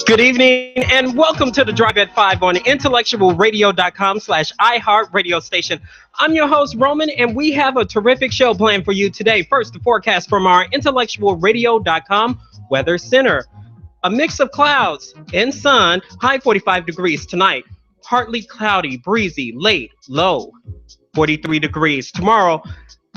Good evening and welcome to the Drive at 5 on IntellectualRadio.com/iHeart radio station. I'm your host, Roman, and we have a terrific show planned for you today. First, the forecast from our IntellectualRadio.com Weather Center. A mix of clouds and sun, high 45 degrees tonight. Partly cloudy, breezy, late, low 43 degrees. Tomorrow,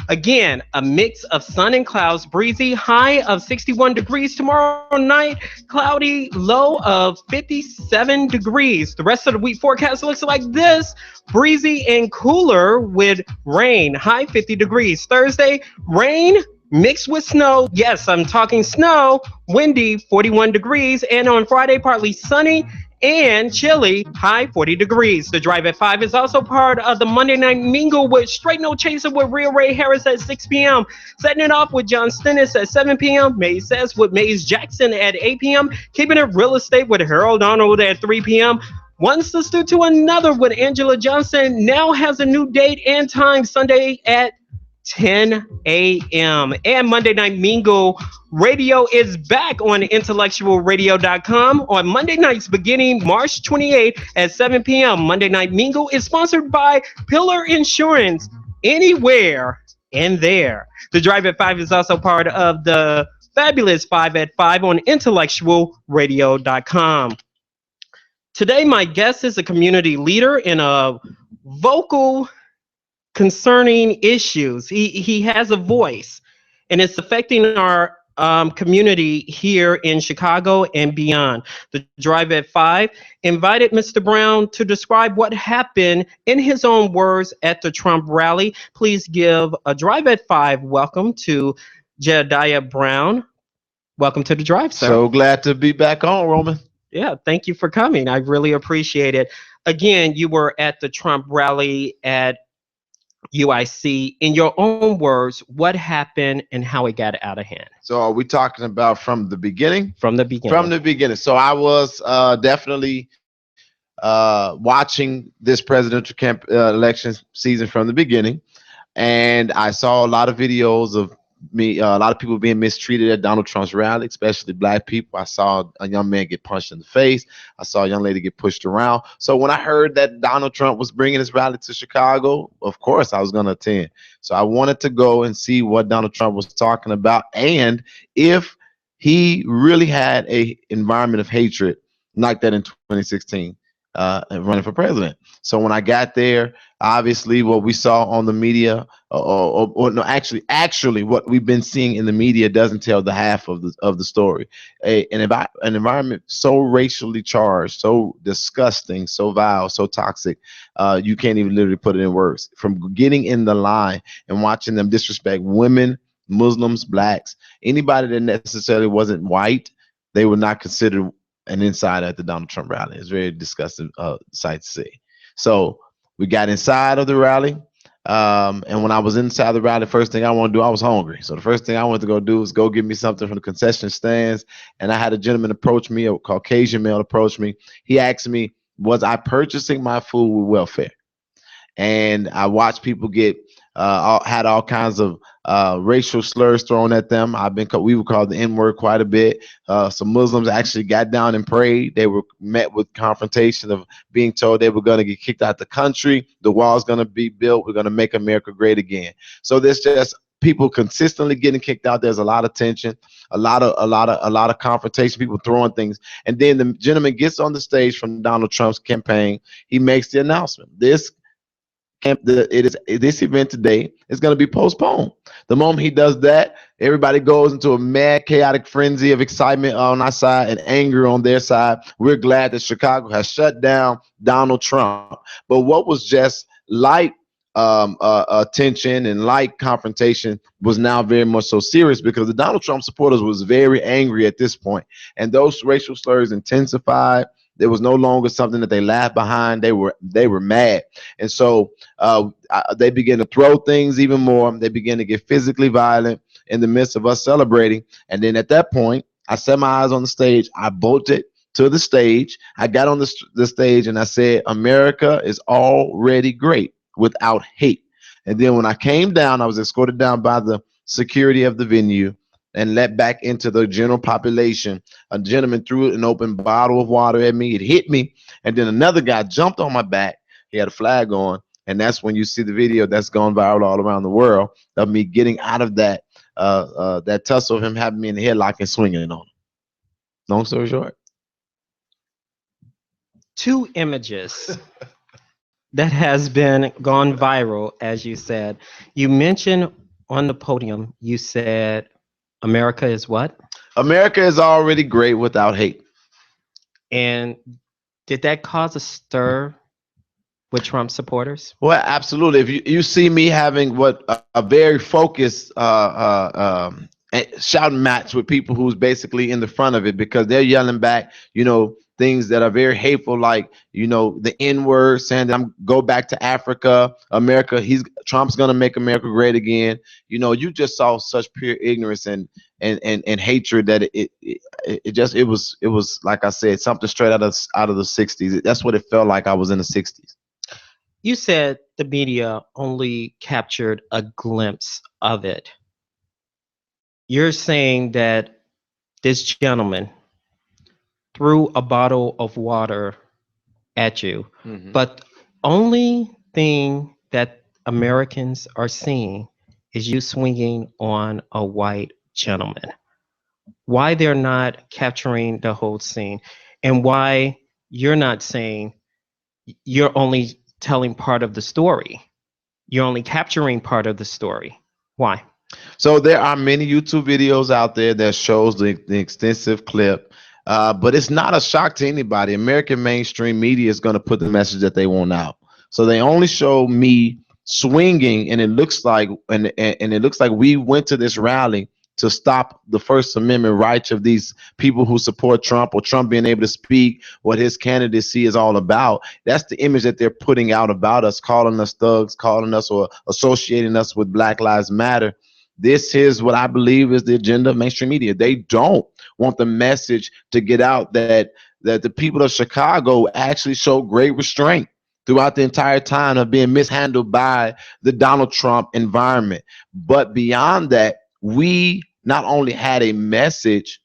again, a mix of sun and clouds, breezy, high of 61 degrees. Tomorrow night, cloudy, low of 57 degrees. The rest of the week forecast looks like this: breezy and cooler with rain, high 50 degrees. Thursday, rain mixed with snow. Yes, I'm talking snow, windy, 41 degrees. And on Friday, partly sunny and chilly, high 40 degrees. The Drive at 5 is also part of the Monday Night Mingle with Straight No Chaser with Real Ray Harris at 6 p.m. Setting it off with John Stennis at 7 p.m. Maze Says with Maze Jackson at 8 p.m. Keeping It Real Estate with Harold Arnold at 3 p.m. One Sister to Another with Angela Johnson now has a new date and time, Sunday at 10 a.m. And Monday Night Mingle Radio is back on IntellectualRadio.com on Monday nights beginning March 28th at 7 p.m. Monday Night Mingle is sponsored by Pillar Insurance, anywhere and there. The Drive at 5 is also part of the fabulous 5 at 5 on IntellectualRadio.com. Today, my guest is a community leader and a vocal concerning issues. He has a voice, and it's affecting our community here in Chicago and beyond. The Drive at 5 invited Mr. Brown to describe what happened in his own words at the Trump rally. Please give a Drive at 5 welcome to Jedediah Brown. Welcome to the Drive, sir. So glad to be back on, Roman. Yeah, thank you for coming. I really appreciate it. Again, you were at the Trump rally at UIC. In your own words, what happened and how it got out of hand? So are we talking about from the beginning? From the beginning. From the beginning. So I was definitely watching this presidential election season from the beginning, and I saw a lot of videos of a lot of people being mistreated at Donald Trump's rally, especially black people. I saw a young man get punched in the face. I saw a young lady get pushed around. So when I heard that Donald Trump was bringing his rally to Chicago, of course I was going to attend. So I wanted to go and see what Donald Trump was talking about, and if he really had a environment of hatred like that in 2016. Running for president. So when I got there, obviously what we saw on the media, or no, actually what we've been seeing in the media doesn't tell the half of the story. An environment so racially charged, so disgusting, so vile, so toxic, you can't even literally put it in words. From getting in the line and watching them disrespect women, Muslims, blacks, anybody that necessarily wasn't white, they were not considered an insider at the Donald Trump rally. It's very disgusting sight to see. So we got inside of the rally, and when I was inside the rally, the first thing I wanted to do, I was hungry. So the first thing I wanted to go do was go get me something from the concession stands. And I had a gentleman approach me, a Caucasian male approach me. He asked me, was I purchasing my food with welfare? And I watched people get had all kinds of racial slurs thrown at them. We were called the N-word quite a bit. Some Muslims actually got down and prayed. They were met with confrontation of being told they were going to get kicked out the country. The wall's going to be built. We're going to make America great again. So there's just people consistently getting kicked out. There's a lot of tension, a lot of confrontation, people throwing things. And then the gentleman gets on the stage from Donald Trump's campaign. He makes the announcement. This event today is going to be postponed. The moment he does that, everybody goes into a mad, chaotic frenzy of excitement on our side and anger on their side. We're glad that Chicago has shut down Donald Trump. But what was just light tension and light confrontation was now very much so serious, because the Donald Trump supporters was very angry at this point, and those racial slurs intensified. There was no longer something that they laughed behind. They were mad. And so they began to throw things even more. They began to get physically violent in the midst of us celebrating. And then at that point, I set my eyes on the stage. I bolted to the stage. I got on the stage and I said, America is already great without hate. And then when I came down, I was escorted down by the security of the venue. and let back into the general population. A gentleman threw an open bottle of water at me. It hit me, and then another guy jumped on my back. He had a flag on, and that's when you see the video that's gone viral all around the world of me getting out of that tussle of him having me in the headlock and swinging on him. Long story short, two images that has been gone viral, as you said. You mentioned on the podium, you said America is what? America is already great without hate. And did that cause a stir with Trump supporters? Well, absolutely. If you see me having what a very focused shouting match with people who's basically in the front of it, because they're yelling back, things that are very hateful, like the N word, saying that I'm go back to Africa, America. Trump's gonna make America great again. You just saw such pure ignorance and hatred that it was like I said, something straight out of the '60s. That's what it felt like. I was in the '60s. You said the media only captured a glimpse of it. You're saying that this gentleman threw a bottle of water at you, but only thing that Americans are seeing is you swinging on a white gentleman. Why they're not capturing the whole scene, and why you're not saying you're only telling part of the story. You're only capturing part of the story. Why? So there are many YouTube videos out there that shows the extensive clip, but it's not a shock to anybody. American mainstream media is going to put the message that they want out. So they only show me swinging, and it looks like we went to this rally to stop the First Amendment rights of these people who support Trump, or Trump being able to speak what his candidacy is all about. That's the image that they're putting out about us, calling us thugs, calling us or associating us with Black Lives Matter. This is what I believe is the agenda of mainstream media. They don't want the message to get out that the people of Chicago actually show great restraint throughout the entire time of being mishandled by the Donald Trump environment. But beyond that, we not only had a message,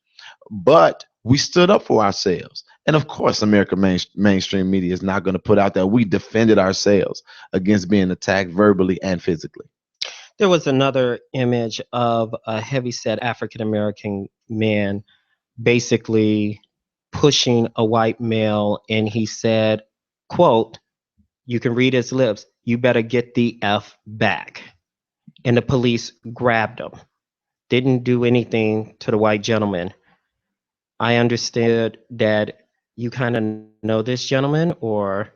but we stood up for ourselves. And of course, American mainstream media is not going to put out that we defended ourselves against being attacked verbally and physically. There was another image of a heavyset African-American man basically pushing a white male, and he said, quote, you can read his lips, "You better get the F back." And the police grabbed him. Didn't do anything to the white gentleman. I understood that you kind of know this gentleman, or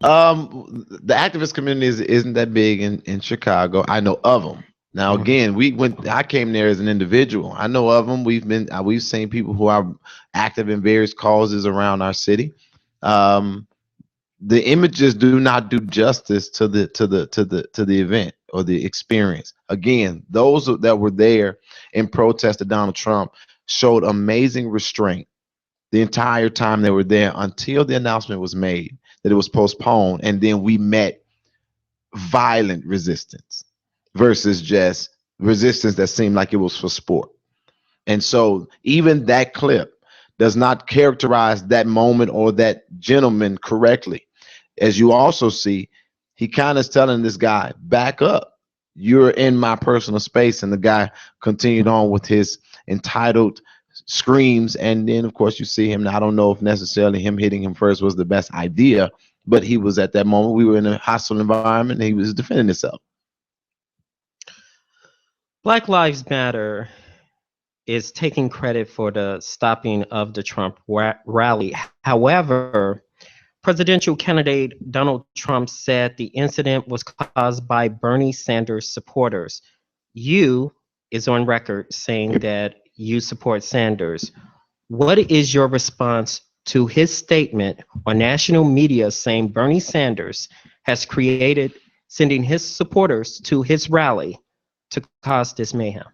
the activist community isn't that big in Chicago. I know of them. Now again, I came there as an individual. I know of them. We've seen people who are active in various causes around our city. The images do not do justice to the event or the experience. Again, those that were there in protest of Donald Trump showed amazing restraint the entire time they were there until the announcement was made that it was postponed, and then we met violent resistance versus just resistance that seemed like it was for sport. And so even that clip does not characterize that moment or that gentleman correctly. As you also see, he kind of is telling this guy, back up. You're in my personal space. And the guy continued on with his entitled screams. And then, of course, you see him. Now, I don't know if necessarily him hitting him first was the best idea, but he was at that moment. We were in a hostile environment, and he was defending himself. Black Lives Matter is taking credit for the stopping of the Trump rally. However, presidential candidate Donald Trump said the incident was caused by Bernie Sanders supporters. You is on record saying that you support Sanders. What is your response to his statement on national media saying Bernie Sanders has created sending his supporters to his rally to cause this mayhem?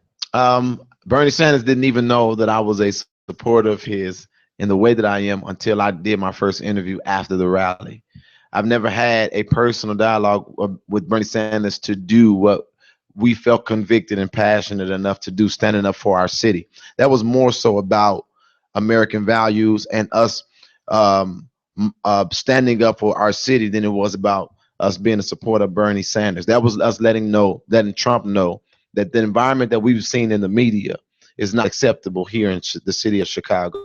Bernie Sanders didn't even know that I was a supporter of his in the way that I am until I did my first interview after the rally. I've never had a personal dialogue with Bernie Sanders to do what we felt convicted and passionate enough to do, standing up for our city. That was more so about American values and us standing up for our city than it was about us being a supporter of Bernie Sanders. That was us letting Trump know that the environment that we've seen in the media is not acceptable here in the city of Chicago.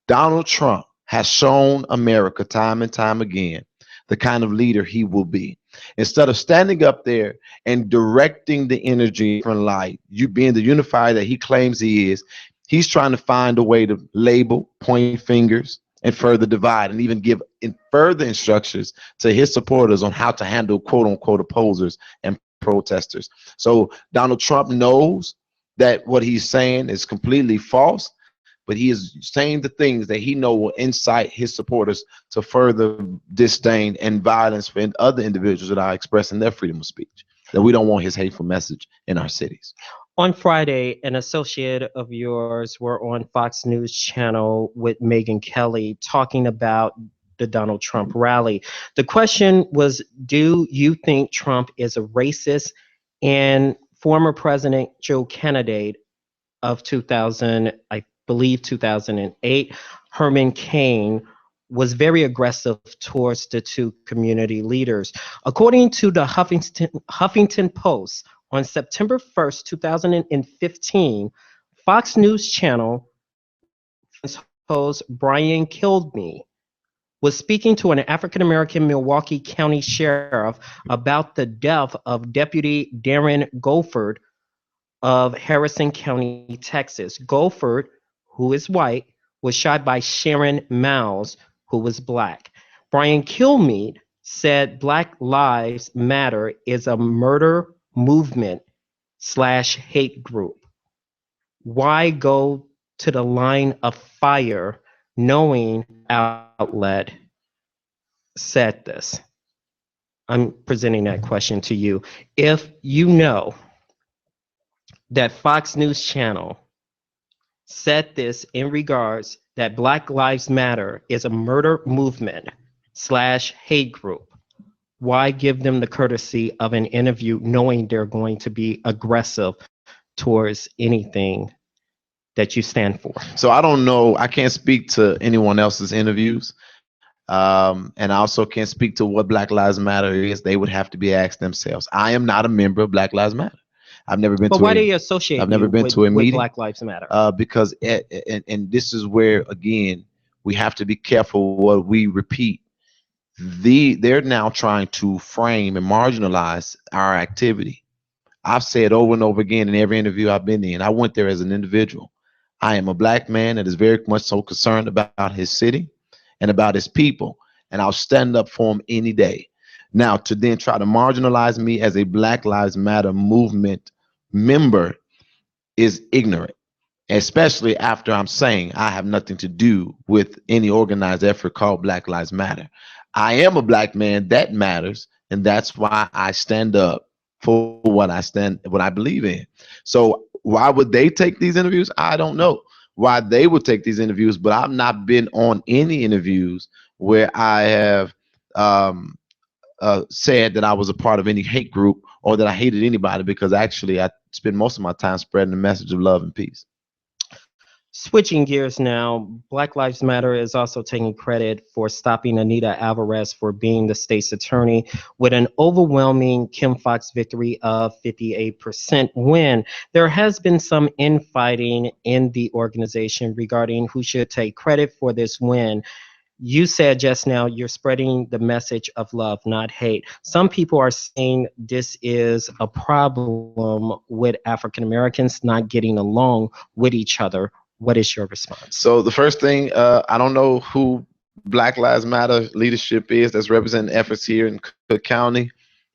Donald Trump has shown America time and time again the kind of leader he will be. Instead of standing up there and directing the energy from light, you being the unifier that he claims he is, he's trying to find a way to label, point fingers, and further divide, and even give further instructions to his supporters on how to handle quote unquote opposers and protesters. So Donald Trump knows that what he's saying is completely false, but he is saying the things that he know will incite his supporters to further disdain and violence for other individuals that are expressing their freedom of speech. That we don't want his hateful message in our cities. On Friday, an associate of yours were on Fox News Channel with Megyn Kelly talking about the Donald Trump rally. The question was, do you think Trump is a racist? And former President Joe candidate of 2000, I believe 2008, Herman Cain, was very aggressive towards the two community leaders. According to the Huffington Post, on September 1st, 2015, Fox News Channel host Brian Kilmeade was speaking to an African-American Milwaukee County sheriff about the death of Deputy Darren Goldford of Harrison County, Texas. Goldford, who is white, was shot by Sharon Miles, who was black. Brian Kilmeade said Black Lives Matter is a murder movement / hate group. Why go to the line of fire knowing outlet said this? I'm presenting that question to you. If you know that Fox News Channel said this in regards that Black Lives Matter is a murder movement / hate group, why give them the courtesy of an interview knowing they're going to be aggressive towards anything that you stand for? So I don't know. I can't speak to anyone else's interviews. And I also can't speak to what Black Lives Matter is. They would have to be asked themselves. I am not a member of Black Lives Matter. I've never been but to why do you associate I've never you been with, to a with meeting. Black Lives Matter? Because and this is where again we have to be careful what we repeat. They're now trying to frame and marginalize our activity. I've said over and over again in every interview I've been in, I went there as an individual. I am a black man that is very much so concerned about his city and about his people, and I'll stand up for him any day. Now, to then try to marginalize me as a Black Lives Matter movement member is ignorant, especially after I'm saying I have nothing to do with any organized effort called Black Lives Matter. I am a black man that matters, and that's why I stand up for what I believe in. So why would they take these interviews? I don't know why they would take these interviews, but I've not been on any interviews where I have said that I was a part of any hate group or that I hated anybody, because actually I spend most of my time spreading the message of love and peace. Switching gears now, Black Lives Matter is also taking credit for stopping Anita Alvarez for being the state's attorney with an overwhelming Kim Foxx victory of 58% win. There has been some infighting in the organization regarding who should take credit for this win. You said just now you're spreading the message of love, not hate. Some people are saying this is a problem with African Americans not getting along with each other. What is your response? So the first thing, I don't know who Black Lives Matter leadership is that's representing efforts here in Cook County,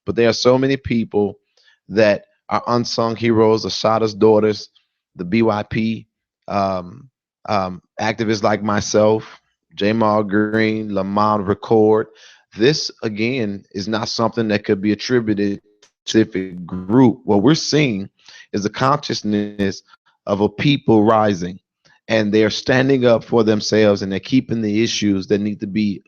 but there are so many people that are unsung heroes, Asada's daughters, the BYP, activists like myself, Jamal Green, Lamont Record. This again is not something that could be attributed to a specific group. What we're seeing is the consciousness of a people rising, and they're standing up for themselves, and they're keeping the issues that need to be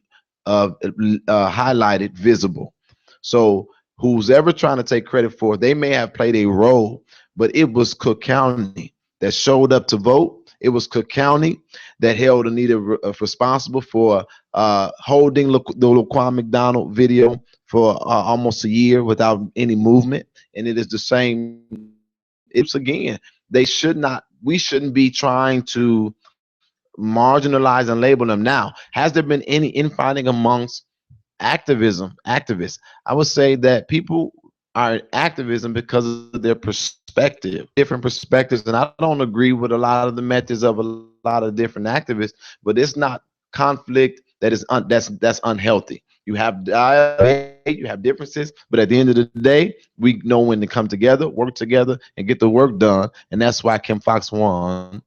highlighted visible. So who's ever trying to take credit for it, they may have played a role, but it was Cook County that showed up to vote. It was Cook County that held Anita responsible for holding the Laquan McDonald video for almost a year without any movement. And it is the same. It's again, they should not. We shouldn't be trying to marginalize and label them now. Has there been any infighting amongst activists? I would say that people are activism because of their perspective, different perspectives, and I don't agree with a lot of the methods of a lot of different activists, but it's not conflict that is that's unhealthy. You have dialogue, you have differences, but at the end of the day, we know when to come together, work together, and get the work done, and that's why Kim Foxx won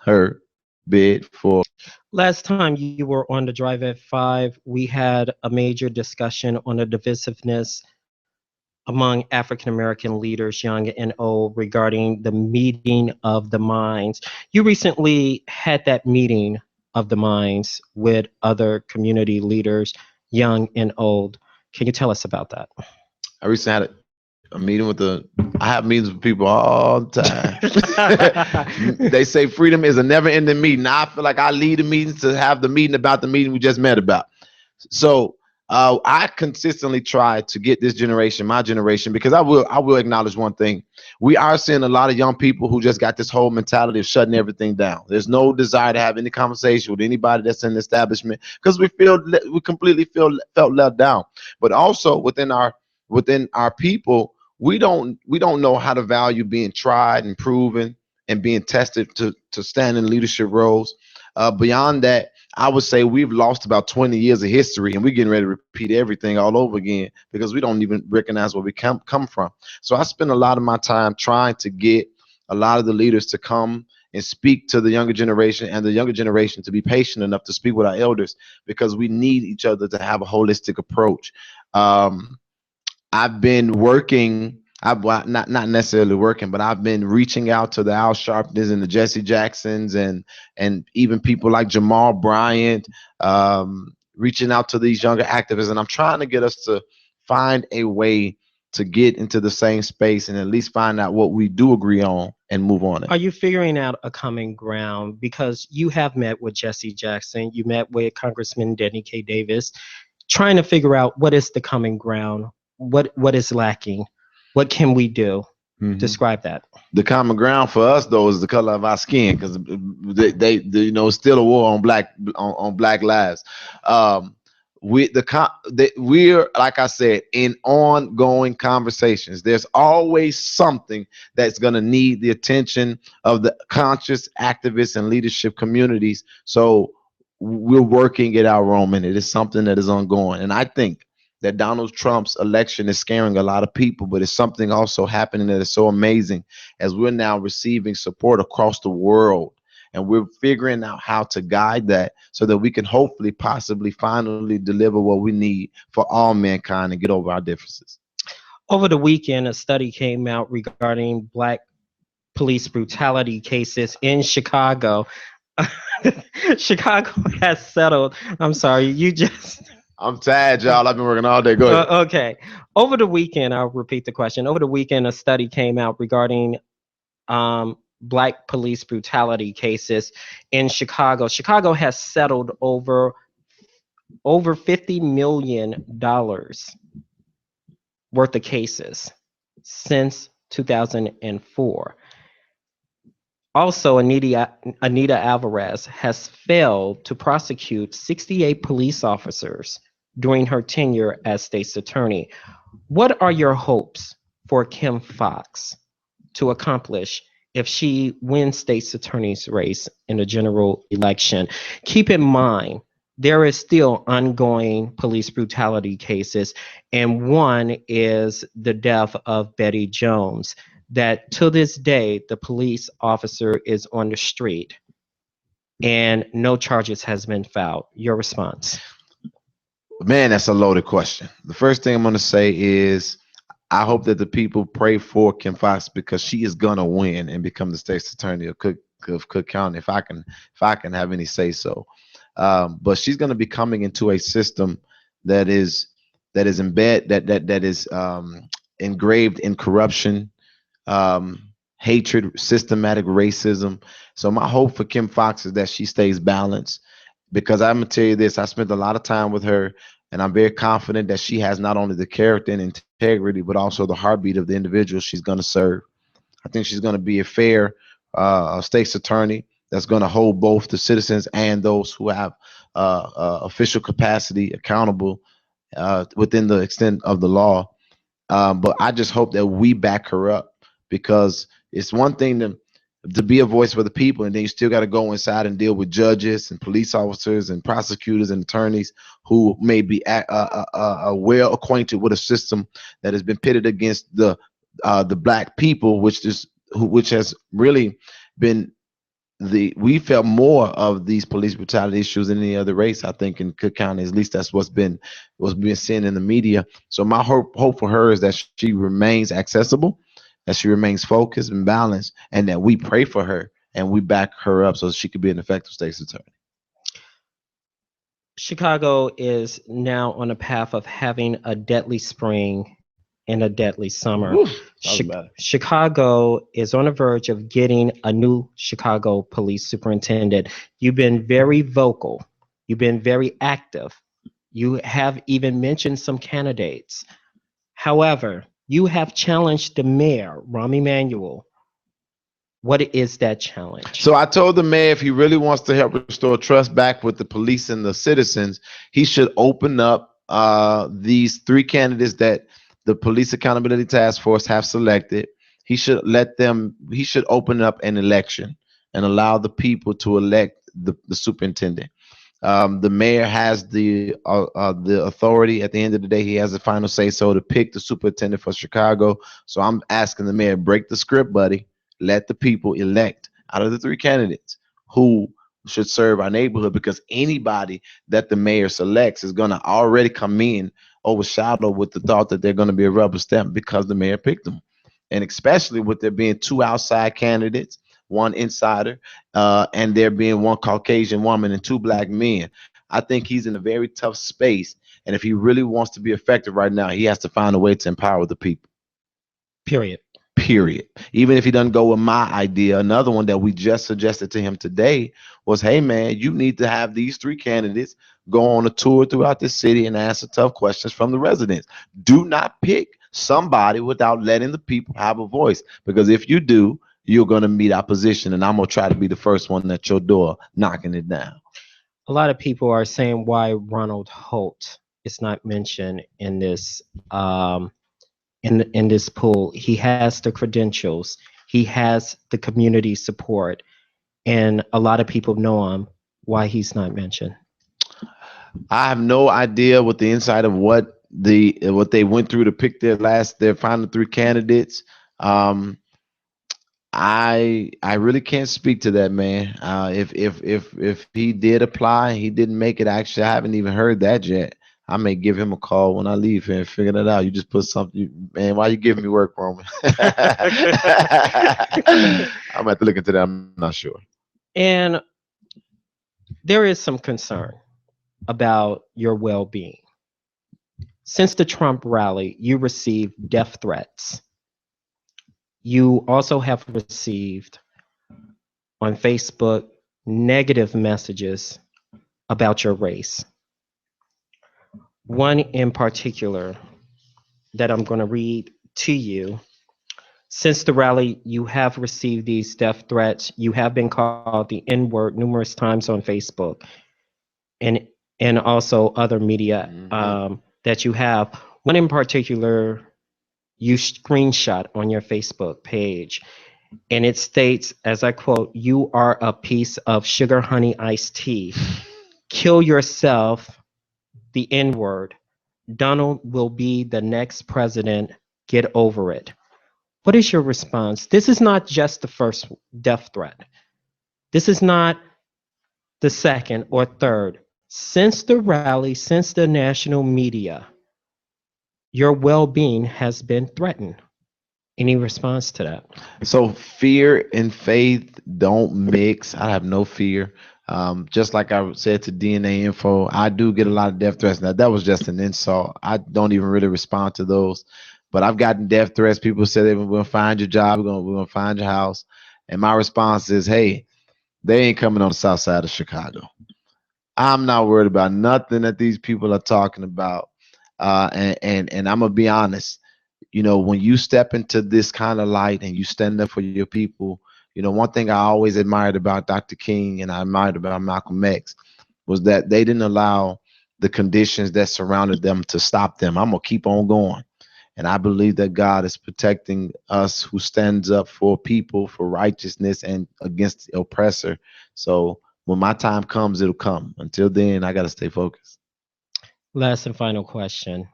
her bid for. Last time you were on the Drive at 5, we had a major discussion on the divisiveness among African American leaders, young and old, regarding the meeting of the minds. You recently had that meeting of the minds with other community leaders, young and old. Can you tell us about that? I recently had a meeting with the. I have meetings with people all the time. They say freedom is a never-ending meeting. I feel like I lead the meetings to have the meeting about the meeting we just met about. So I consistently try to get this generation, my generation, because I will acknowledge one thing. We are seeing a lot of young people who just got this whole mentality of shutting everything down. There's no desire to have any conversation with anybody that's in the establishment because we completely felt let down. But also within our people, we don't know how to value being tried and proven and being tested to stand in leadership roles. Beyond that, I would say we've lost about 20 years of history, and we're getting ready to repeat everything all over again because we don't even recognize where we come from. So I spend a lot of my time trying to get a lot of the leaders to come and speak to the younger generation, and the younger generation to be patient enough to speak with our elders, because we need each other to have a holistic approach. I've been working. Not necessarily working, but I've been reaching out to the Al Sharptons and the Jesse Jacksons and even people like Jamal Bryant, reaching out to these younger activists, and I'm trying to get us to find a way to get into the same space and at least find out what we do agree on and move on it. Are you figuring out a common ground? Because you have met with Jesse Jackson, you met with Congressman Denny K. Davis, trying to figure out what is the common ground, what is lacking, what can we do? Mhm. Describe that. The common ground for us though is the color of our skin, because they it's still a war on black lives. We're, like I said, in ongoing conversations. There's always something that's going to need the attention of the conscious activists and leadership communities. So we're working it out, Roman. It is something that is ongoing, and I think that Donald Trump's election is scaring a lot of people, but it's something also happening that is so amazing as we're now receiving support across the world. And we're figuring out how to guide that so that we can hopefully, possibly, finally deliver what we need for all mankind and get over our differences. Over the weekend, a study came out regarding Black police brutality cases in Chicago. Chicago has settled. I'm sorry, you just. I'm tired, y'all. I've been working all day. Go ahead. Okay. Over the weekend, I'll repeat the question. Over the weekend, a study came out regarding Black police brutality cases in Chicago. Chicago has settled over $50 million worth of cases since 2004. Also, Anita Alvarez has failed to prosecute 68 police officers during her tenure as state's attorney. What are your hopes for Kim Foxx to accomplish if she wins state's attorney's race in the general election? Keep in mind, there is still ongoing police brutality cases, and one is the death of Betty Jones, that to this day, the police officer is on the street and no charges has been filed. Your response? Man, that's a loaded question. The first thing I'm going to say is I hope that the people pray for Kim Foxx, because she is going to win and become the state's attorney of Cook County, if I can have any say so. But she's going to be coming into a system that is that is that is engraved in corruption, hatred, systematic racism. So my hope for Kim Fox is that she stays balanced, because I'm gonna tell you this: I spent a lot of time with her, and I'm very confident that she has not only the character and integrity, but also the heartbeat of the individual she's gonna serve. I think she's gonna be a fair state's attorney that's gonna hold both the citizens and those who have official capacity accountable within the extent of the law. But I just hope that we back her up, because it's one thing to be a voice for the people, and then you still got to go inside and deal with judges and police officers and prosecutors and attorneys who may be well acquainted with a system that has been pitted against the black people, which has really been we felt more of these police brutality issues than any other race, I think, in Cook County. At least that's what's been seen in the media. So my hope for her is that she remains accessible, that she remains focused and balanced, and that we pray for her and we back her up so she could be an effective state's attorney. Chicago is now on a path of having a deadly spring and a deadly summer. Woo, Chicago is on the verge of getting a new Chicago police superintendent. You've been very vocal. You've been very active. You have even mentioned some candidates. However, you have challenged the mayor, Rahm Emanuel. What is that challenge? So I told the mayor, if he really wants to help restore trust back with the police and the citizens, he should open up these three candidates that the Police Accountability Task Force have selected. He should open up an election and allow the people to elect the superintendent. The mayor has the authority. At the end of the day, he has the final say so to pick the superintendent for Chicago. So I'm asking the mayor, break the script, buddy. Let the people elect out of the three candidates who should serve our neighborhood, because anybody that the mayor selects is going to already come in overshadowed with the thought that they're going to be a rubber stamp because the mayor picked them. And especially with there being two outside candidates, one insider, and there being one Caucasian woman and two black men. I think he's in a very tough space. And if he really wants to be effective right now, he has to find a way to empower the people. Period. Even if he doesn't go with my idea, another one that we just suggested to him today was, hey man, you need to have these three candidates go on a tour throughout the city and answer tough questions from the residents. Do not pick somebody without letting the people have a voice, because if you do, you're going to meet opposition, and I'm going to try to be the first one at your door knocking it down. A lot of people are saying why Ronald Holt is not mentioned in this in this pool. He has the credentials, he has the community support, and a lot of people know him. Why he's not mentioned? I have no idea what the inside of what they went through to pick their final three candidates. I really can't speak to that, man. If he did apply, he didn't make it. Actually, I haven't even heard that yet. I may give him a call when I leave here and figure that out. You just put something, man. Why you giving me work, Roman? I'm gonna have to look into that. I'm not sure. And there is some concern about your well-being. Since the Trump rally, you received death threats. You also have received on Facebook negative messages about your race. One in particular that I'm going to read to you. Since the rally, you have received these death threats. You have been called the N-word numerous times on Facebook and also other media that you have. One in particular, you screenshot on your Facebook page, and it states, as I quote, "You are a piece of sugar honey iced tea. Kill yourself, the N-word. Donald will be the next president. Get over it." What is your response? This is not just the first death threat. This is not the second or third. Since the rally, since the national media, your well-being has been threatened. Any response to that? So fear and faith don't mix. I have no fear. Just like I said to DNA Info, I do get a lot of death threats. Now that was just an insult. I don't even really respond to those, but I've gotten death threats. People say they're going to find your job, we're going to find your house, and my response is, hey, they ain't coming on the south side of Chicago. I'm not worried about nothing that these people are talking about. And I'm gonna be honest. When you step into this kind of light and you stand up for your people, one thing I always admired about Dr. King and I admired about Malcolm X was that they didn't allow the conditions that surrounded them to stop them. I'm gonna keep on going. And I believe that God is protecting us who stands up for people, for righteousness, and against the oppressor. So when my time comes, it'll come. Until then, I got to stay focused. Last and final question.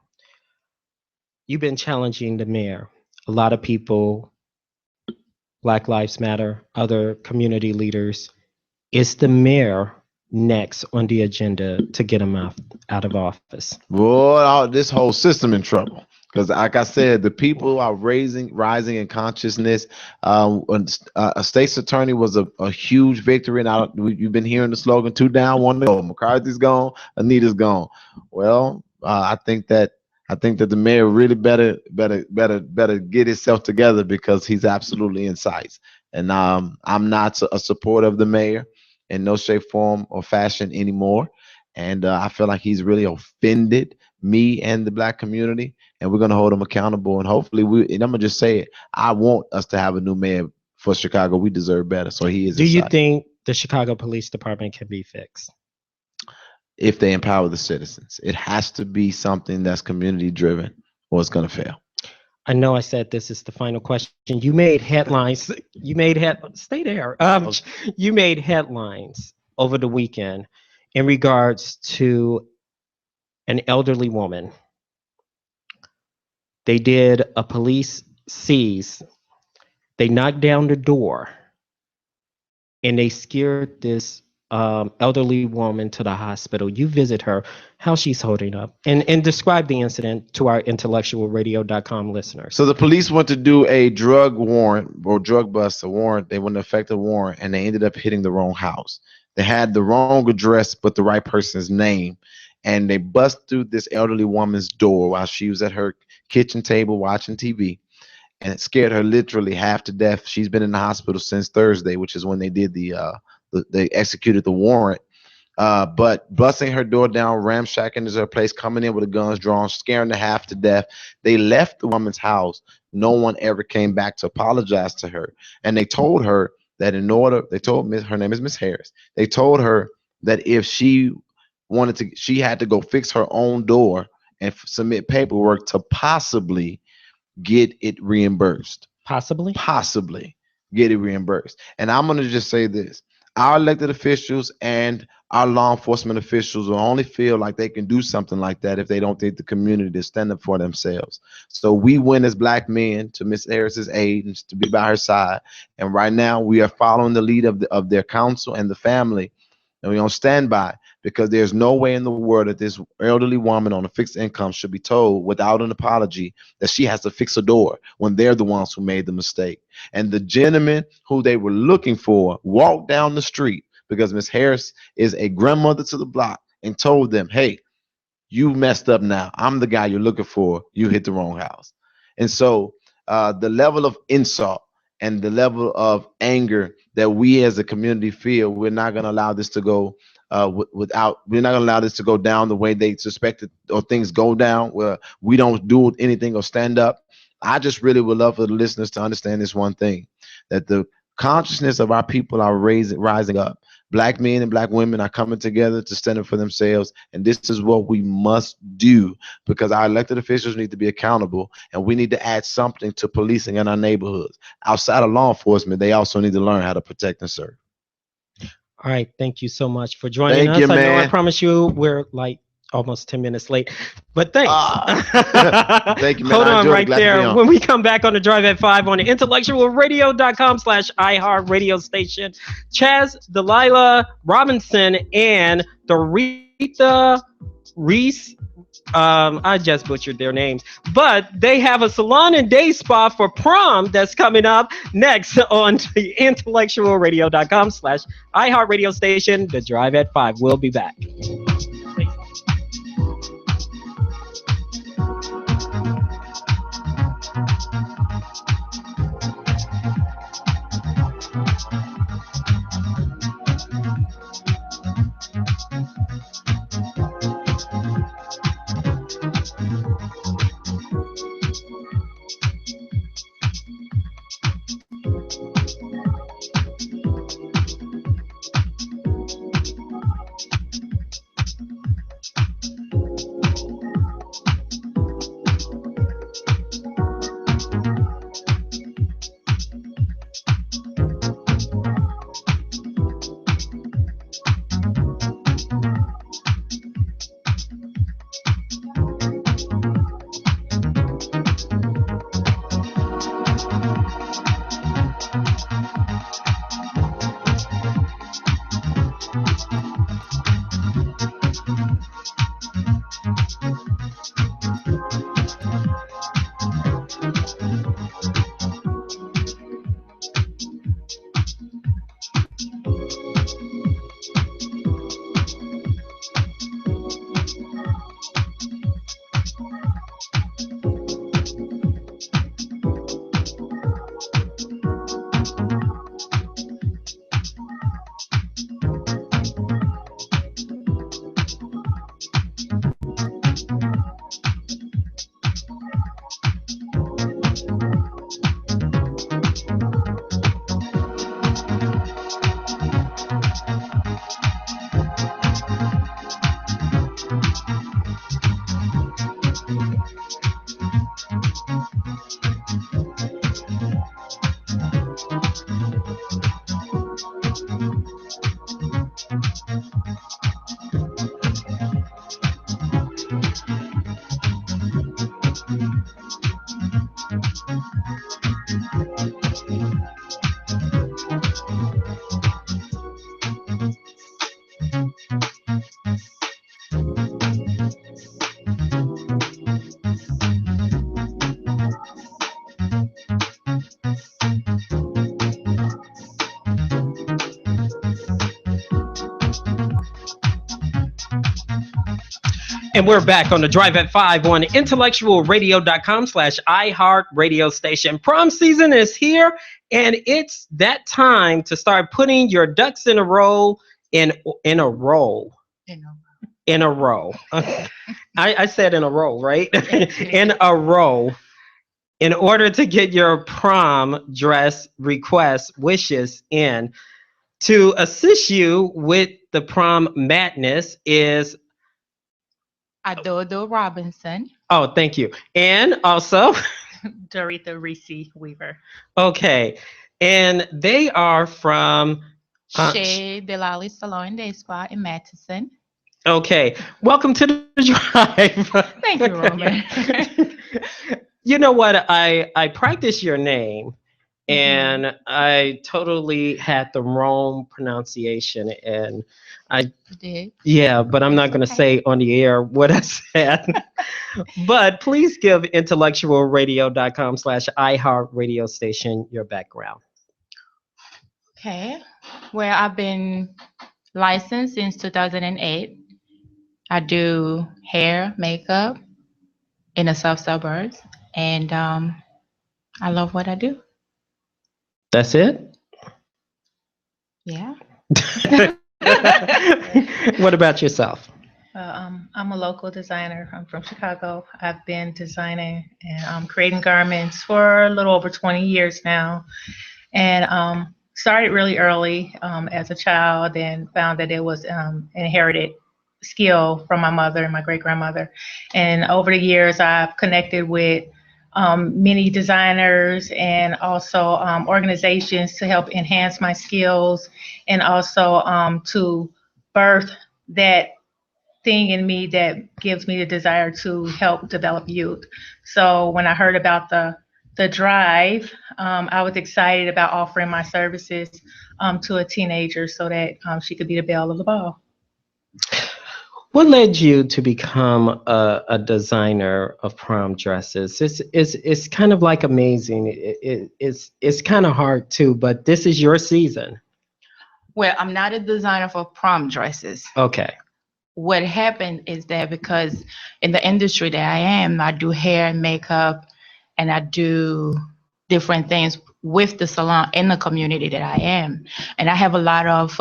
You've been challenging the mayor. A lot of people, Black Lives Matter, other community leaders. Is the mayor next on the agenda to get him out of office? Boy, this whole system in trouble. Because, like I said, the people are rising in consciousness. A state's attorney was a huge victory, and you've been hearing the slogan "Two down, one to go." McCarthy's gone, Anita's gone. Well, I think that the mayor really better get himself together because he's absolutely in sight. And I'm not a supporter of the mayor in no shape, form, or fashion anymore. And I feel like he's really offended me and the black community, and we're gonna hold him accountable. And hopefully, and I'm gonna just say it. I want us to have a new mayor for Chicago. We deserve better. So he is. Do you think the Chicago Police Department can be fixed? If they empower the citizens, it has to be something that's community driven, or it's gonna fail. I know I said this is the final question. You made headlines. Stay there. You made headlines over the weekend in regards to an elderly woman. They did a police seize. They knocked down the door and they scared this elderly woman to the hospital. You visit her, how she's holding up, and describe the incident to our IntellectualRadio.com listeners. So the police went to do a drug warrant or drug bust, a warrant. They went to effect a warrant, and they ended up hitting the wrong house. They had the wrong address, but the right person's name. And they bust through this elderly woman's door while she was at her kitchen table watching TV. And it scared her literally half to death. She's been in the hospital since Thursday, which is when they did they executed the warrant. But busting her door down, ramshacking into her place, coming in with the guns drawn, scaring her half to death. They left the woman's house. No one ever came back to apologize to her. And they told her that her name is Miss Harris. They told her that if she she had to go fix her own door and submit paperwork to possibly get it reimbursed. Possibly Get it reimbursed. And I'm going to just say this. Our elected officials and our law enforcement officials will only feel like they can do something like that if they don't think the community is stand up for themselves. So we went as black men to Miss Harris's aid and to be by her side. And right now we are following the lead of their counsel and the family. And we're on standby because there's no way in the world that this elderly woman on a fixed income should be told without an apology that she has to fix a door when they're the ones who made the mistake. And the gentleman who they were looking for walked down the street because Miss Harris is a grandmother to the block and told them, hey, you messed up now. I'm the guy you're looking for. You hit the wrong house. And so the level of insult and the level of anger that we as a community feel, we're not going to allow this to go we're not going to allow this to go down the way they suspected, or things go down where we don't do anything or stand up. I just really would love for the listeners to understand this one thing, that the consciousness of our people are rising up. Black men and black women are coming together to stand up for themselves. And this is what we must do, because our elected officials need to be accountable, and we need to add something to policing in our neighborhoods. Outside of law enforcement, they also need to learn how to protect and serve. All right. Thank you so much for joining us. Thank you, I know I man. promise you we're like almost 10 minutes late, but thanks. Thank you, man. Hold I on enjoyed it. right Glad to be there. on. When we come back on the Drive at 5 on the intellectualradio.com/iHeart radio station, Chaz Delilah Robinson and Doretha Reese I just butchered their names, but they have a salon and day spa for prom that's coming up next on the intellectualradio.com/iHeartRadio station. The Drive at 5. We'll be back. And we're back on the Drive at 5 on intellectualradio.com/iHeartRadio station. Prom season is here, and it's that time to start putting your ducks in a row. In a row. In a row. I said in a row, right? In a row. In order to get your prom dress requests, wishes in. To assist you with the prom madness is Adodo Robinson. Oh, thank you. And also Doretha Reese Weaver. Okay. And they are from Shea Delali Salon and Day Spa in Madison. Okay. Welcome to the Drive. Thank you, Roman. You know what? I practiced your name and I totally had the wrong pronunciation, and I did. Yeah, but I'm not going to say on the air what I said. But please give intellectualradio.com/iHeartRadio station your background. Okay. Well, I've been licensed since 2008. I do hair, makeup in the South Suburbs, and I love what I do. That's it? Yeah. What about yourself? I'm a local designer. I'm from Chicago. I've been designing and creating garments for a little over 20 years now, and started really early as a child, and found that it was inherited skill from my mother and my great grandmother. And over the years, I've connected with many designers and also organizations to help enhance my skills, and also to birth that thing in me that gives me the desire to help develop youth. So when I heard about the drive, I was excited about offering my services to a teenager so that she could be the belle of the ball. What led you to become a designer of prom dresses? It's kind of like amazing. It's kind of hard too, but this is your season. Well, I'm not a designer for prom dresses. Okay. What happened is that because in the industry that I am, I do hair and makeup, and I do different things with the salon in the community that I am. And I have a lot of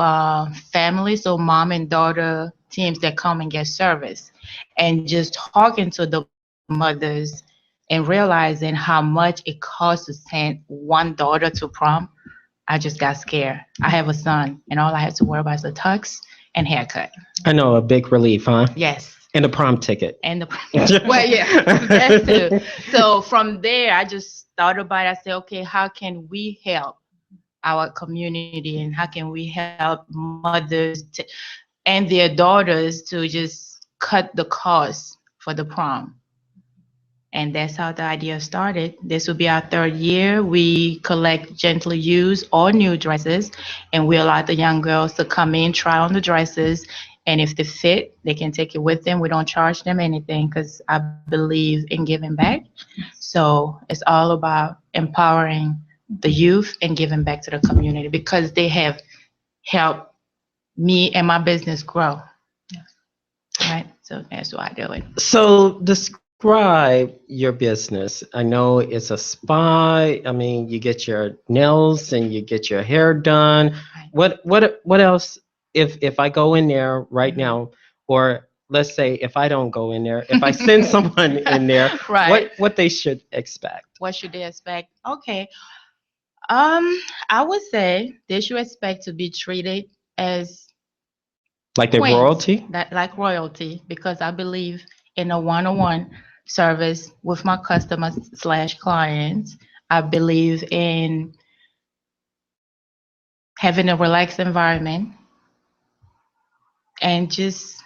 family, so mom and daughter teams that come and get service. And just talking to the mothers and realizing how much it costs to send one daughter to prom, I just got scared. I have a son, and all I have to worry about is a tux and haircut. I know, a big relief, huh? Yes. And a prom ticket. And the well, yeah, that too. So from there, I just thought about it. I said, okay, how can we help our community, and how can we help mothers and their daughters to just cut the cost for the prom? And that's how the idea started. This will be our third year. We collect gently used or new dresses, and we allow the young girls to come in, try on the dresses, and if they fit, they can take it with them. We don't charge them anything because I believe in giving back. So it's all about empowering the youth and giving back to the community because they have helped me and my business grow. Right? So that's why I do it. So describe your business. I know it's a spa. I mean, you get your nails and you get your hair done. What else? If I go in there right now, or let's say if I don't go in there, if I send someone in there, Right. what they should expect? What should they expect? Okay. I would say they should expect to be treated as Like their queens, royalty? that like royalty, because I believe in a one-on-one service with my customers slash clients. I believe in having a relaxed environment and just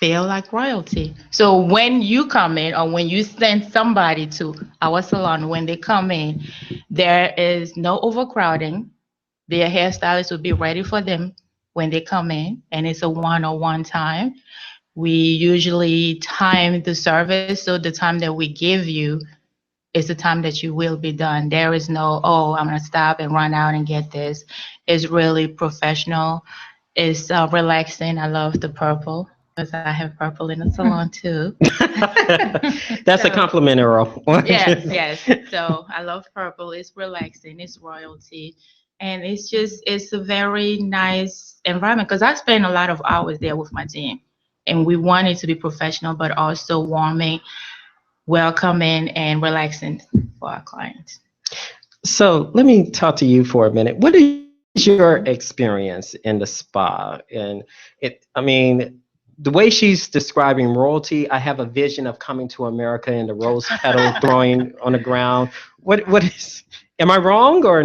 feel like royalty. So when you come in or when you send somebody to our salon, when they come in, there is no overcrowding. Their hairstylist will be ready for them when they come in, and it's a one-on-one time. We usually time the service, so the time that we give you is the time that you will be done. There is no, oh, I'm going to stop and run out and get this. It's really professional. It's relaxing. I love the purple because I have purple in the salon too. That's a So- compliment, Earl. Yes, yes. So I love purple. It's relaxing. It's royalty. And it's a very nice environment because I spend a lot of hours there with my team. And we want it to be professional, but also warming, welcoming, and relaxing for our clients. So let me talk to you for a minute. What is your experience in the spa? And I mean, the way she's describing royalty, I have a vision of coming to America and the rose petal throwing on the ground. What is? Am I wrong or?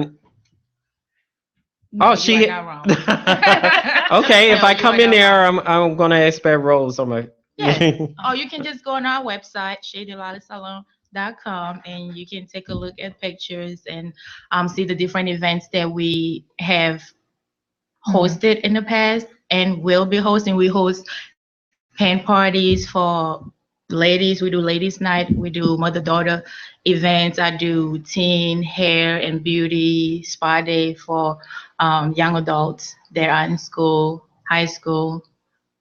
No, Oh, you she. are not wrong. Okay, if No, I you come are in not there, wrong. I'm gonna expect rose on my. Yes. Or you can just go on our website, shadylalisalon.com, and you can take a look at pictures and see the different events that we have hosted in the past and will be hosting. We host pen parties for ladies. We do ladies' night. We do mother-daughter events. I do teen hair and beauty spa day for young adults that are in school, high school.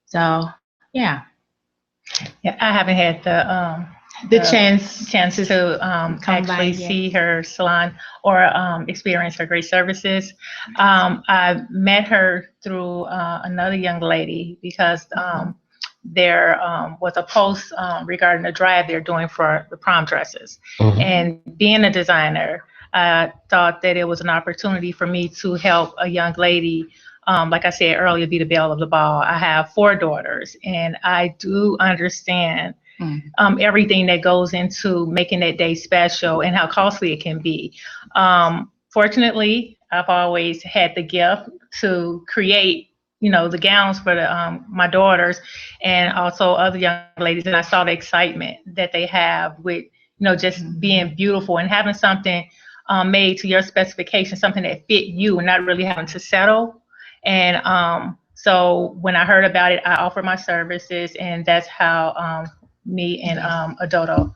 So yeah. Yeah, I haven't had The chance to come by, actually yeah. see her salon or experience her great services. I met her through another young lady because there was a post regarding a drive they're doing for the prom dresses. Mhm. And being a designer, I thought that it was an opportunity for me to help a young lady. Like I said earlier, be the belle of the ball. I have 4 daughters, and I do understand everything that goes into making that day special and how costly it can be. Fortunately, I've always had the gift to create, the gowns for my daughters and also other young ladies. And I saw the excitement that they have with, just being beautiful and having something made to your specification, something that fit you and not really having to settle. And So when I heard about it, I offered my services, and that's how me and Adodo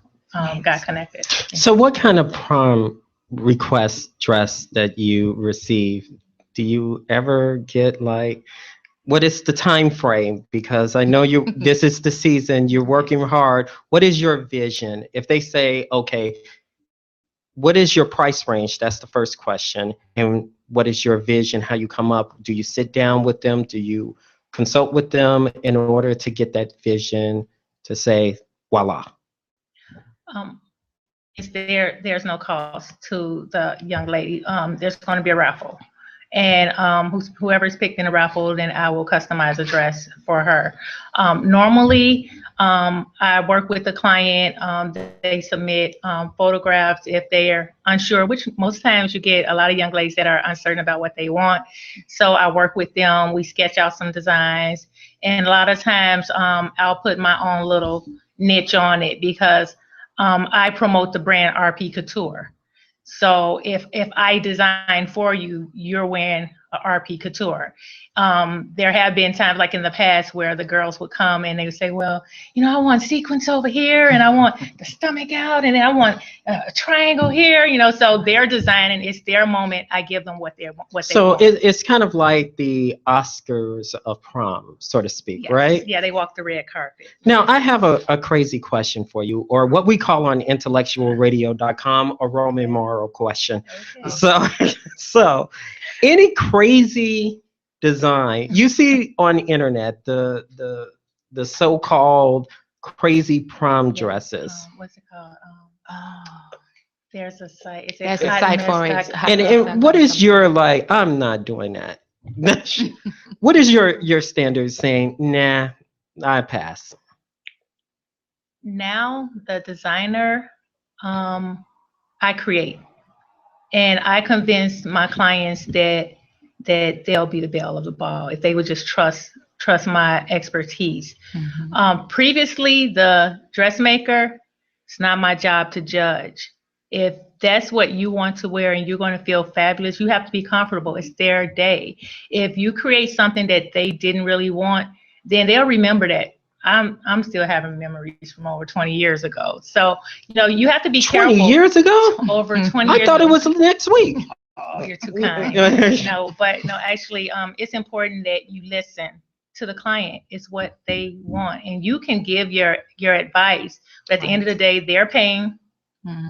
got connected. So what kind of prom request dress that you receive? Do you ever get like, what is the time frame? Because I know you, this is the season, you're working hard. What is your vision? If they say, okay, what is your price range? That's the first question. And what is your vision? How you come up? Do you sit down with them? Do you consult with them in order to get that vision to say, voila? There's no cost to the young lady. There's going to be a raffle, and whoever's picked in the raffle, then I will customize a dress for her. Normally, I work with the client. They submit photographs if they're unsure, which most times you get a lot of young ladies that are uncertain about what they want. So I work with them. We sketch out some designs, and a lot of times I'll put my own little niche on it because I promote the brand RP Couture. So if I design for you, you're wearing a RP Couture. There have been times like in the past where the girls would come and they would say, well, I want sequins over here and I want the stomach out and then I want a triangle here, so they're designing, it's their moment. I give them what they want. So it's kind of like the Oscars of prom, so to speak, Yes. right? Yeah, they walk the red carpet. Now, I have a crazy question for you, or what we call on IntellectualRadio.com a Roman moral question. Okay. So any crazy design you see on the internet, the so-called crazy prom dresses. What's it called? There's a site. There's a site for it. And what is your, like, I'm not doing that. What is your standard saying, nah, I pass? Now the designer, I create, and I convince my clients that they'll be the belle of the ball if they would just trust my expertise. Previously, the dressmaker, it's not my job to judge. If that's what you want to wear and you're going to feel fabulous, you have to be comfortable. It's their day. If you create something that they didn't really want, then they'll remember that. I'm still having memories from over 20 years ago. So, you have to be careful. 20 years ago? Over 20 years I thought ago. it was next week. Oh, you're too kind. No, actually, it's important that you listen to the client. It's what they want. And you can give your advice, but at the end of the day, they're paying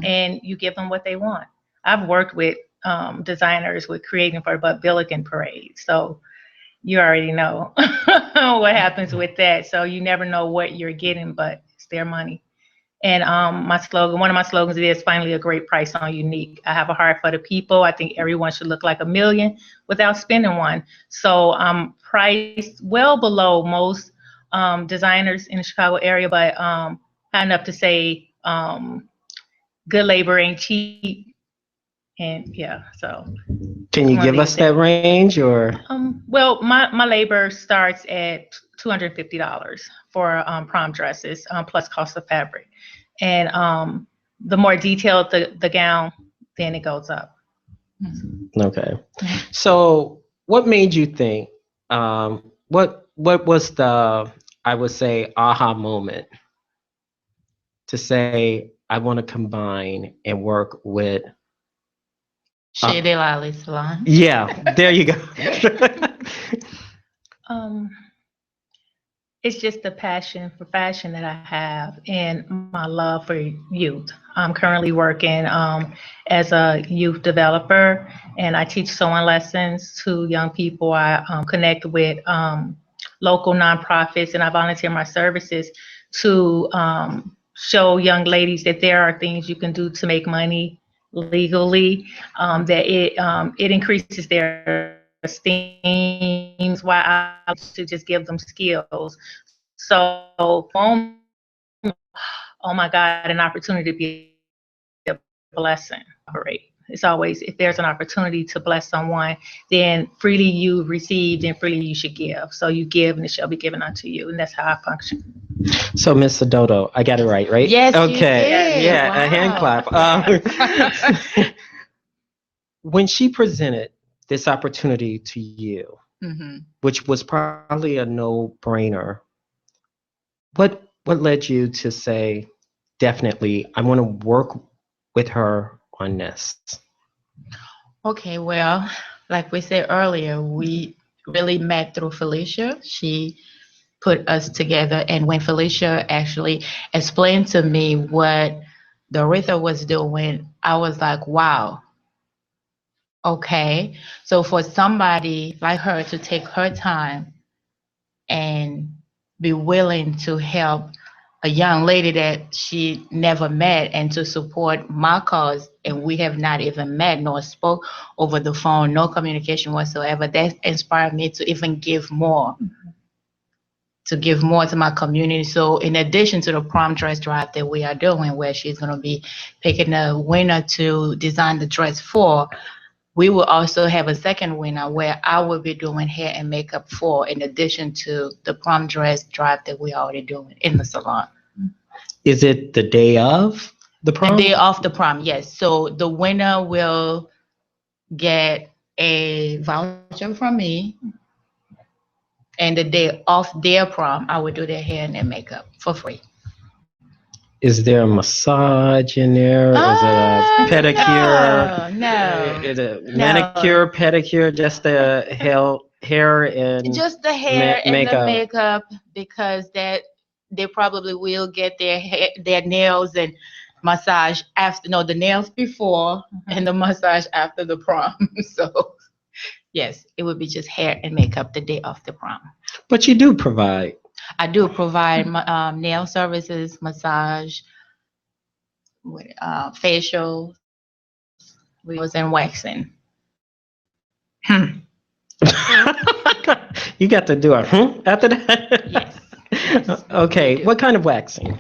and you give them what they want. I've worked with designers with creating for the Billiken Parade. So you already know what happens with that. So you never know what you're getting, but it's their money. And one of my slogans is finally a great price on unique. I have a heart for the people. I think everyone should look like $1 million without spending one. So I'm priced well below most designers in the Chicago area, but high enough to say good labor ain't cheap. And yeah, so. Can you give us that range, or? Well, my labor starts at $250 for prom dresses, plus cost of fabric. And the more detailed the gown, then it goes up. Okay. So what made you think, what was the, I would say, aha moment to say, I want to combine and work with Shady Lolly Salon? Yeah, there you go. It's just the passion for fashion that I have and my love for youth. I'm currently working as a youth developer, and I teach sewing lessons to young people. I connect with local nonprofits, and I volunteer my services to show young ladies that there are things you can do to make money legally, that it increases their esteem, why I should just give them skills. So, oh my God, an opportunity to be a blessing. It's always, if there's an opportunity to bless someone, then freely you received and freely you should give. So you give and it shall be given unto you. And that's how I function. So, Ms. Dodo, I got it right? Yes, okay. You did. Yeah, Wow. A hand clap. When she presented this opportunity to you, which was probably a no-brainer. What led you to say, definitely, I want to work with her on this? Okay, well, like we said earlier, we really met through Felicia. She put us together, and when Felicia actually explained to me what Doretha was doing, I was like, wow. Okay, so for somebody like her to take her time and be willing to help a young lady that she never met and to support my cause, and we have not even met nor spoke over the phone, no communication whatsoever, that inspired me to even give more, to my community. So in addition to the prom dress drive that we are doing, where she's going to be picking a winner to design the dress for, we will also have a second winner where I will be doing hair and makeup for, in addition to the prom dress drive that we're already doing in the salon. Is it the day of the prom? The day of the prom, yes. So the winner will get a voucher from me, and the day of their prom, I will do their hair and their makeup for free. Is there a massage in there? Is it a pedicure? No. Is it manicure, pedicure, just the hair and just the hair and makeup? the makeup, because that they probably will get their nails and massage after. No, the nails before and the massage after the prom. So yes, it would be just hair and makeup the day of the prom. But you do provide. I do provide nail services, massage, facials, wheels, and waxing. You got to do a after that? Yes. Okay. What kind of waxing?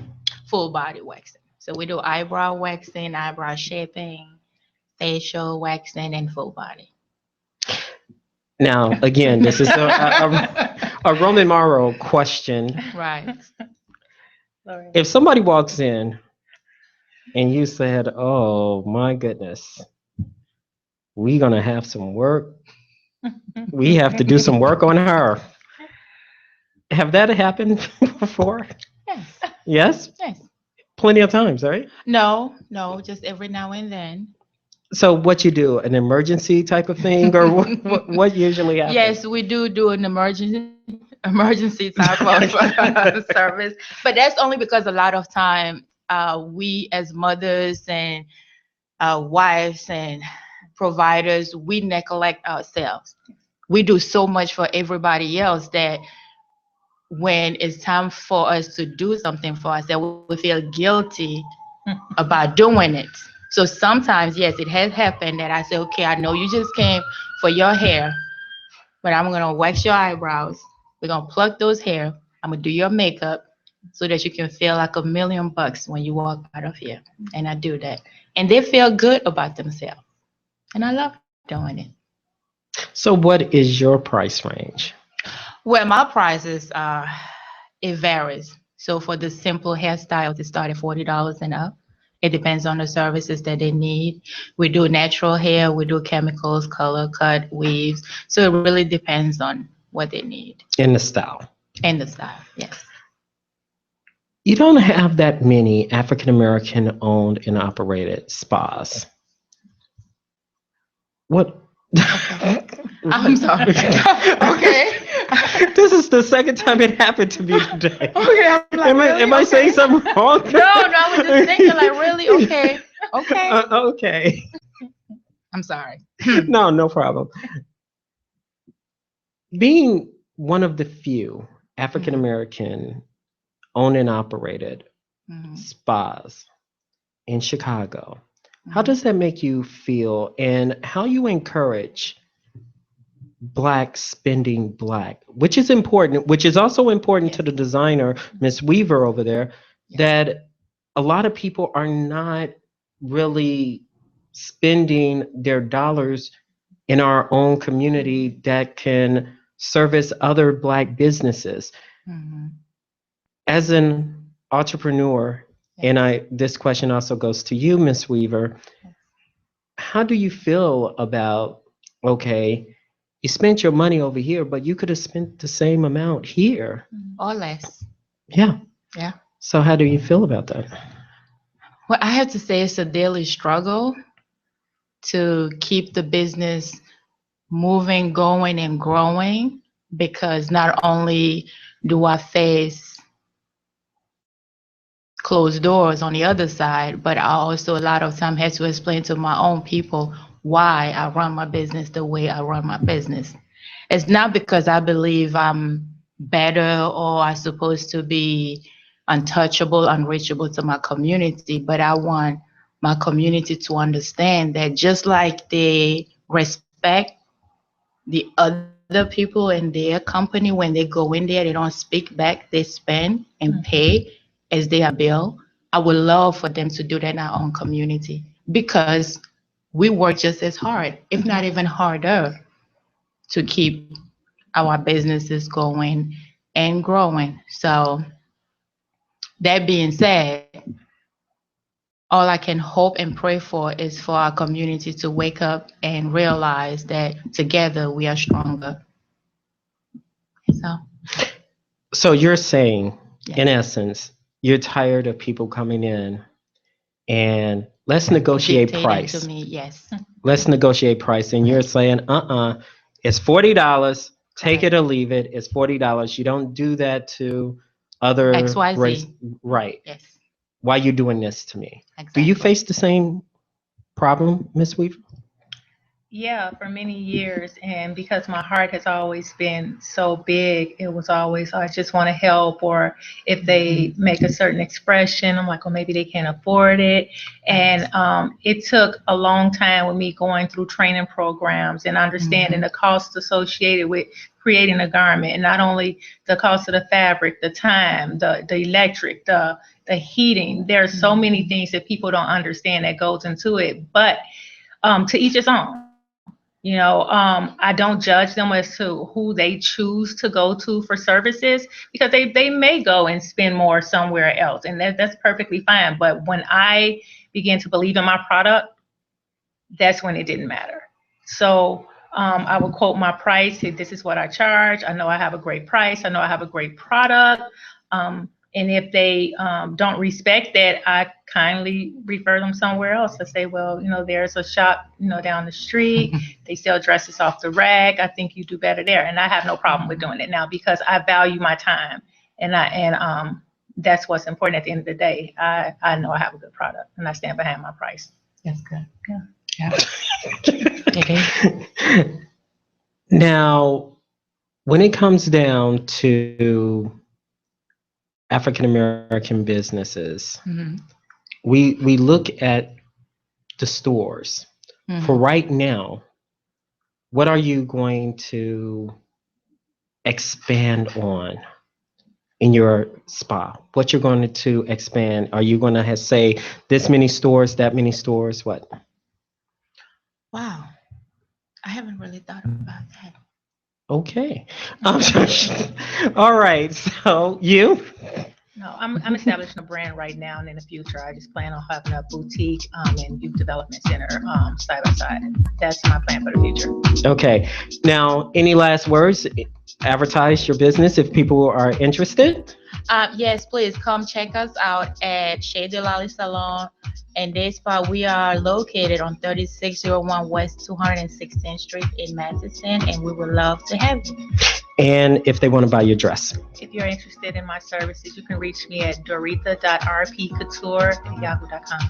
Full body waxing. So we do eyebrow waxing, eyebrow shaping, facial waxing, and full body. Now, again, this is a Roman Morrow question. Right. If somebody walks in and you said, oh my goodness, we're going to have some work. We have to do some work on her. Have that happened before? Yes. Yes? Yes. Plenty of times, right? No, just every now and then. So what you do, an emergency type of thing, or what usually happens? Yes, we do an emergency type of service, but that's only because a lot of time we as mothers and wives and providers, we neglect ourselves. We do so much for everybody else that when it's time for us to do something for ourselves, we feel guilty about doing it. So sometimes, yes, it has happened that I say, okay, I know you just came for your hair, but I'm going to wax your eyebrows. We're going to pluck those hair. I'm going to do your makeup so that you can feel like $1,000,000 when you walk out of here. And I do that. And they feel good about themselves. And I love doing it. So what is your price range? Well, my prices, it varies. So for the simple hairstyles, it starts at $40 and up. It depends on the services that they need. We do natural hair, we do chemicals, color, cut, weaves. So it really depends on what they need. In the style. And the style, yes. You don't have that many African American owned and operated spas. What? I'm sorry. Okay. This is the second time it happened to me today. Okay, I'm like, am I saying something wrong? No, I was just thinking like, really? Okay. Okay. I'm sorry. No problem. Being one of the few African American owned and operated spas in Chicago, how does that make you feel, and how you encourage Black spending Black, which is important, which is also important to the designer, Miss Weaver over there, that a lot of people are not really spending their dollars in our own community that can service other Black businesses. As an entrepreneur, and this question also goes to you, Miss Weaver, how do you feel about, okay, you spent your money over here, but you could have spent the same amount here. or less. Yeah. Yeah. So how do you feel about that? Well, I have to say it's a daily struggle to keep the business moving, going, and growing, because not only do I face closed doors on the other side, but I also a lot of time have to explain to my own people why I run my business the way I run my business. It's not because I believe I'm better or I'm supposed to be untouchable, unreachable to my community, but I want my community to understand that just like they respect the other people in their company, when they go in there, they don't speak back, they spend and pay as they are billed. I would love for them to do that in our own community, because we work just as hard, if not even harder, to keep our businesses going and growing. So that being said, all I can hope and pray for is for our community to wake up and realize that together we are stronger. So, So you're saying, yeah. in essence, you're tired of people coming in and let's negotiate Dictating price. to me, yes. Let's negotiate price. And you're saying, it's $40. Take Correct. it or leave it. It's $40. You don't do that to other XYZ. race. Right. Yes, Why you doing this to me? exactly. Do you face the same problem, Miss Weaver? Yeah, for many years. And because my heart has always been so big, it was always, I just want to help. Or if they make a certain expression, I'm like, well, maybe they can't afford it. And it took a long time with me going through training programs and understanding the costs associated with creating a garment. And not only the cost of the fabric, the time, the electric, the heating. There are so many things that people don't understand that goes into it. But to each his own. I don't judge them as to who they choose to go to for services, because they may go and spend more somewhere else, and that's perfectly fine. But when I began to believe in my product, that's when it didn't matter. So I would quote my price. Say, this is what I charge. I know I have a great price. I know I have a great product. And if they don't respect that, I kindly refer them somewhere else. I say, well, there's a shop, down the street. They sell dresses off the rack. I think you do better there. And I have no problem with doing it now, because I value my time. And that's what's important at the end of the day. I know I have a good product, and I stand behind my price. That's good. Yeah. Yeah. It is. Now, when it comes down to African American businesses, we look at the stores. For right now, what are you going to expand on in your spa? What you're going to expand? Are you going to say this many stores, that many stores? What? Wow. I haven't really thought about that. Okay. All right. So you? No, I'm establishing a brand right now, and in the future, I just plan on having a boutique and youth development center side by side. That's my plan for the future. Okay. Now, any last words? Advertise your business if people are interested. Yes, please come check us out at Shea Delali Salon and Day Spa. We are located on 3601 West 216th Street in Madison, and we would love to have you. And if they want to buy your dress. If you're interested in my services, you can reach me at doretha.rpcouture@yahoo.com.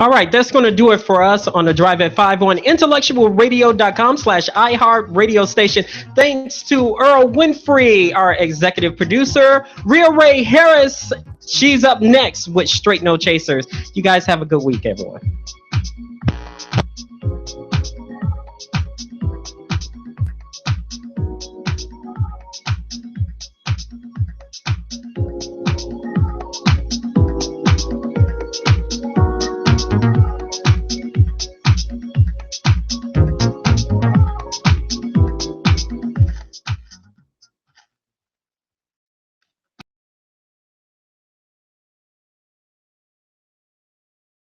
All right, that's going to do it for us on the Drive at 5 on intellectualradio.com/iHeart radio station. Thanks to Earl Winfrey, our executive producer. Rhea Ray Harris, she's up next with Straight No Chasers. You guys have a good week, everyone.